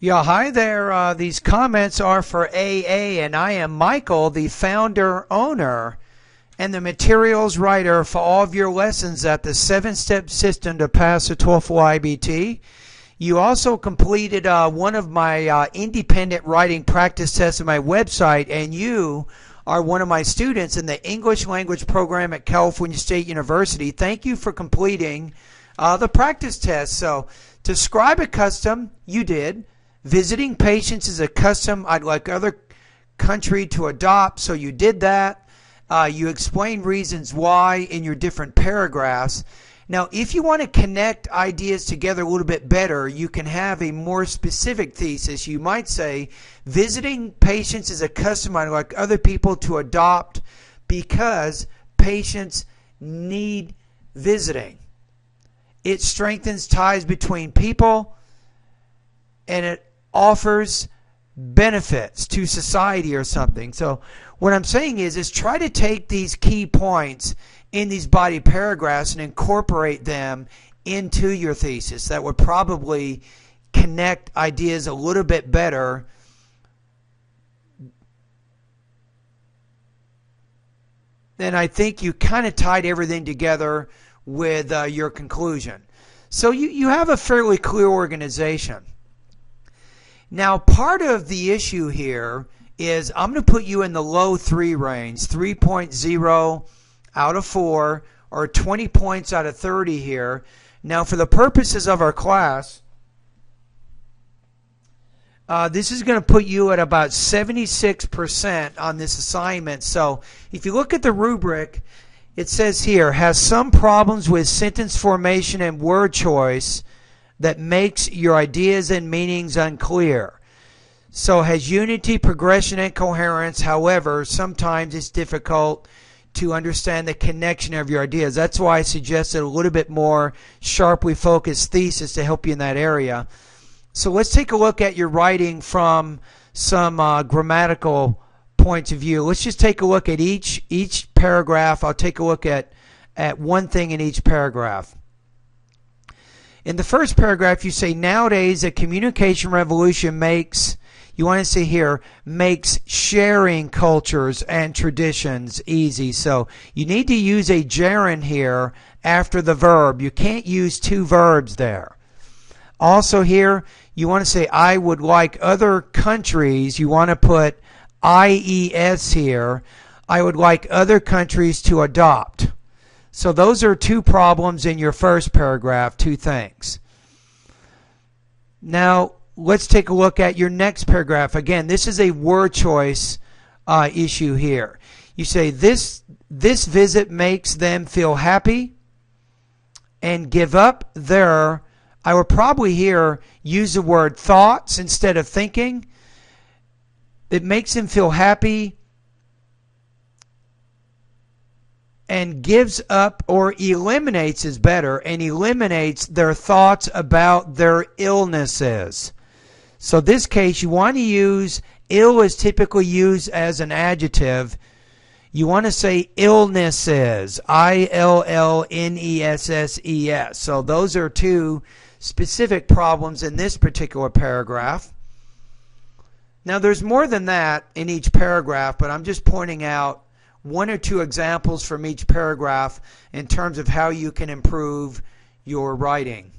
Yeah, hi there. These comments are for AA, and I am Michael, the founder, owner, and the materials writer for all of your lessons at the 7-step system to pass the TOEFL IBT. You also completed one of my independent writing practice tests on my website, and you are one of my students in the English language program at California State University. Thank you for completing the practice test. So, to describe a custom, you did. Visiting patients is a custom I'd like other country to adopt, so you did that. You explained reasons why in your different paragraphs. Now, if you want to connect ideas together a little bit better, you can have a more specific thesis. You might say, visiting patients is a custom I'd like other people to adopt because patients need visiting. It strengthens ties between people, and it offers benefits to society or something. So what I'm saying is try to take these key points in these body paragraphs and incorporate them into your thesis. That would probably connect ideas a little bit better than I think you kind of tied everything together with your conclusion. So you have a fairly clear organization. Now, part of the issue here is I'm going to put you in the low 3 range, 3.0 out of 4, or 20 points out of 30 here. Now, for the purposes of our class, this is going to put you at about 76% on this assignment. So, if you look at the rubric, it says here, has some problems with sentence formation and word choice that makes your ideas and meanings unclear. So has unity, progression, and coherence. However, sometimes it's difficult to understand the connection of your ideas. That's why I suggested a little bit more sharply focused thesis to help you in that area. So let's take a look at your writing from some grammatical points of view. Let's just take a look at each paragraph. I'll take a look at one thing in each paragraph. In the first paragraph, you say, nowadays, a communication revolution makes, you want to say here, makes sharing cultures and traditions easy. So you need to use a gerund here after the verb. You can't use two verbs there. Also here, you want to say, I would like other countries. You want to put IES here. I would like other countries to adopt. So those are two problems in your first paragraph, two things. Now, let's take a look at your next paragraph. Again, this is a word choice issue here. You say, this visit makes them feel happy and give up their, I would probably here use the word thoughts instead of thinking. It makes them feel happy and gives up, or eliminates is better, and eliminates their thoughts about their illnesses. So this case, you want to use, ill is typically used as an adjective. You want to say illnesses, ILLNESSES. So those are two specific problems in this particular paragraph. Now there's more than that in each paragraph, but I'm just pointing out one or two examples from each paragraph in terms of how you can improve your writing.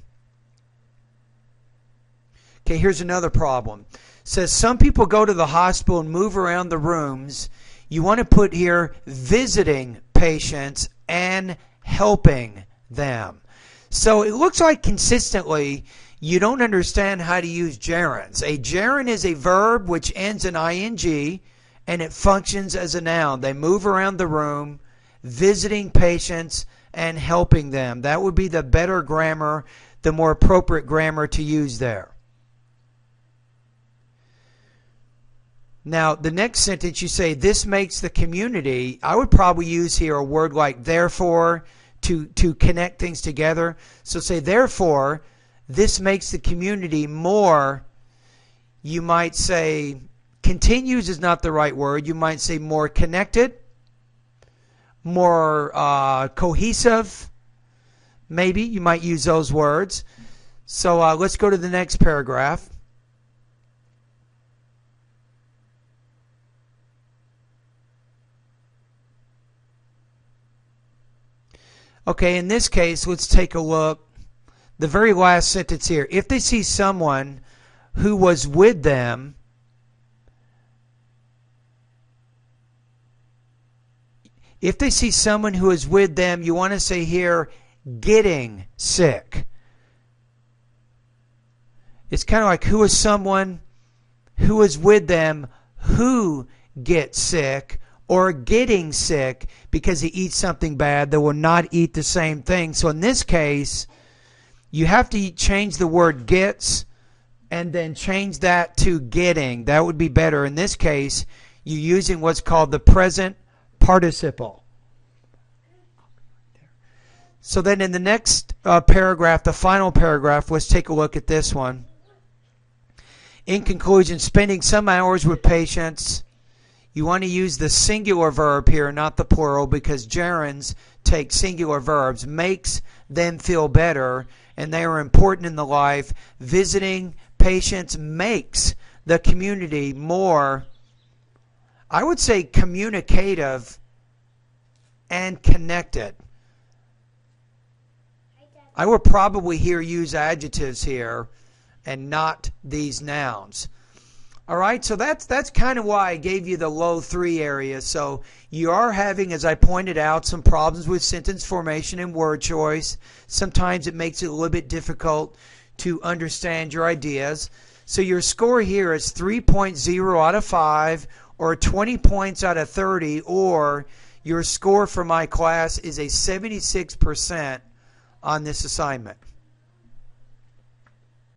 Okay, here's another problem. It says some people go to the hospital and move around the rooms. You want to put here visiting patients and helping them. So it looks like consistently you don't understand how to use gerunds. A gerund is a verb which ends in ing, and it functions as a noun. They move around the room, visiting patients and helping them. That would be the better grammar, the more appropriate grammar to use there. Now, the next sentence you say, this makes the community. I would probably use here a word like therefore to connect things together. So say, therefore, this makes the community more, you might say, continues is not the right word. You might say more connected, more cohesive. Maybe you might use those words. So let's go to the next paragraph. Okay, in this case, let's take a look. The very last sentence here. If they see someone who was with them, you want to say here, getting sick. It's kind of like who is someone who is with them who gets sick, or getting sick because he eats something bad that will not eat the same thing. So in this case, you have to change the word gets and then change that to getting. That would be better. In this case, you're using what's called the present participle. So then in the next paragraph, the final paragraph, let's take a look at this one. In conclusion, spending some hours with patients. You want to use the singular verb here, not the plural, because gerunds take singular verbs. Makes them feel better, and they are important in the life. Visiting patients makes the community more, I would say, communicative and connected. I would probably here use adjectives here and not these nouns. All right, so that's kind of why I gave you the low 3 area. So you are having, as I pointed out, some problems with sentence formation and word choice. Sometimes it makes it a little bit difficult to understand your ideas. So your score here is 3.0 out of 5, or 20 points out of 30, or your score for my class is a 76% on this assignment.